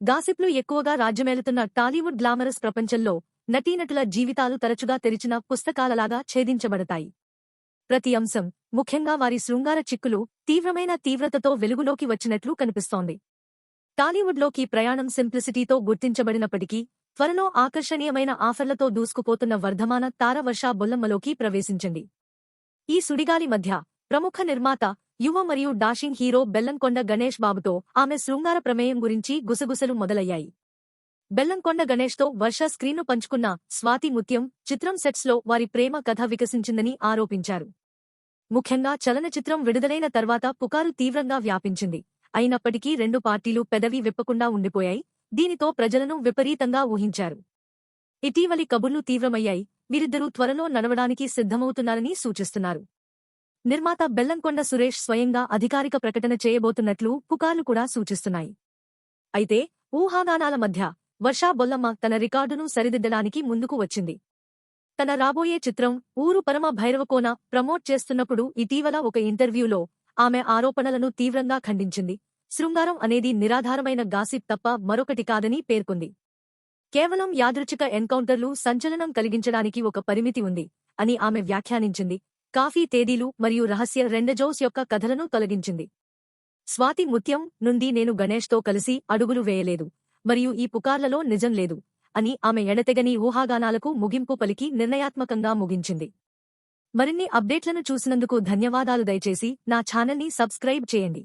గాసిప్లు ఎక్కువగా రాజ్యమేలుతున్న టాలీవుడ్ గ్లామరస్ ప్రపంచంలో నటీనటుల జీవితాలు తరచుగా తెరిచిన పుస్తకాలలాగా ఛేదించబడతాయి. ప్రతి అంశం, ముఖ్యంగా వారి శృంగార చిక్కులు, తీవ్రమైన తీవ్రతతో వెలుగులోకి వచ్చినట్లు కనిపిస్తోంది. టాలీవుడ్లోకి ప్రయాణం సింప్లిసిటీతో గుర్తించబడినప్పటికీ, త్వరలో ఆకర్షణీయమైన ఆఫర్లతో దూసుకుపోతున్న వర్ధమాన తార వర్షా బొల్లమ్మలోకి ప్రవేశించింది. ఈ సుడిగాలి మధ్య ప్రముఖ నిర్మాత, యువ మరియు డాషింగ్ హీరో బెల్లంకొండ గణేష్ బాబుతో ఆమె శృంగార ప్రమేయం గురించి గుసగుసలు మొదలయ్యాయి. బెల్లంకొండ గణేష్తో వర్ష స్క్రీన్ను పంచుకున్న స్వాతి ముత్యం చిత్రం సెట్స్లో వారి ప్రేమ కథ వికసించిందని ఆరోపించారు. ముఖ్యంగా చలనచిత్రం విడుదలైన తర్వాత పుకారు తీవ్రంగా వ్యాపించింది. అయినప్పటికీ రెండు పార్టీలు పెదవి విప్పకుండా ఉండిపోయాయి. దీనితో ప్రజలను విపరీతంగా ఊహించారు. ఇటీవలి కబుర్లు తీవ్రమయ్యాయి. వీరిద్దరూ త్వరలో నడవడానికి సిద్ధమవుతున్నారని సూచిస్తున్నారు. నిర్మాత బెల్లంకొండ సురేష్ స్వయంగా అధికారిక ప్రకటన చేయబోతున్నట్లు పుకార్లు కూడా సూచిస్తున్నాయి. అయితే ఊహాగానాల మధ్య వర్షా బొల్లమ్మ తన రికార్డును సరిదిద్దడానికి ముందుకు వచ్చింది. తన రాబోయే చిత్రం ఊరు పరమ భైరవకోన ప్రమోట్ చేస్తున్నప్పుడు ఇటీవల ఒక ఇంటర్వ్యూలో ఆమె ఆరోపణలను తీవ్రంగా ఖండించింది. శృంగారం అనేది నిరాధారమైన గాసిప్ తప్ప మరొకటి కాదని పేర్కొంది. కేవలం యాదృచ్ఛిక ఎన్కౌంటర్లు సంచలనం కలిగించడానికి ఒక పరిమితి ఉంది అని ఆమె వ్యాఖ్యానించింది. కాఫీ తేదీలు మరియు రహస్య రెండజోస్ యొక్క కథలను తొలగించింది. స్వాతి ముత్యం నుండి నేను గణేష్తో కలిసి అడుగులు వేయలేదు మరియు ఈ పుకార్లలో నిజం లేదు అని ఆమె ఎడతెగని ఊహాగానాలకు ముగింపు పలికి నిర్ణయాత్మకంగా ముగించింది. మరిన్ని అప్డేట్లను చూసినందుకు ధన్యవాదాలు. దయచేసి నా ఛానల్ని సబ్స్క్రైబ్ చేయండి.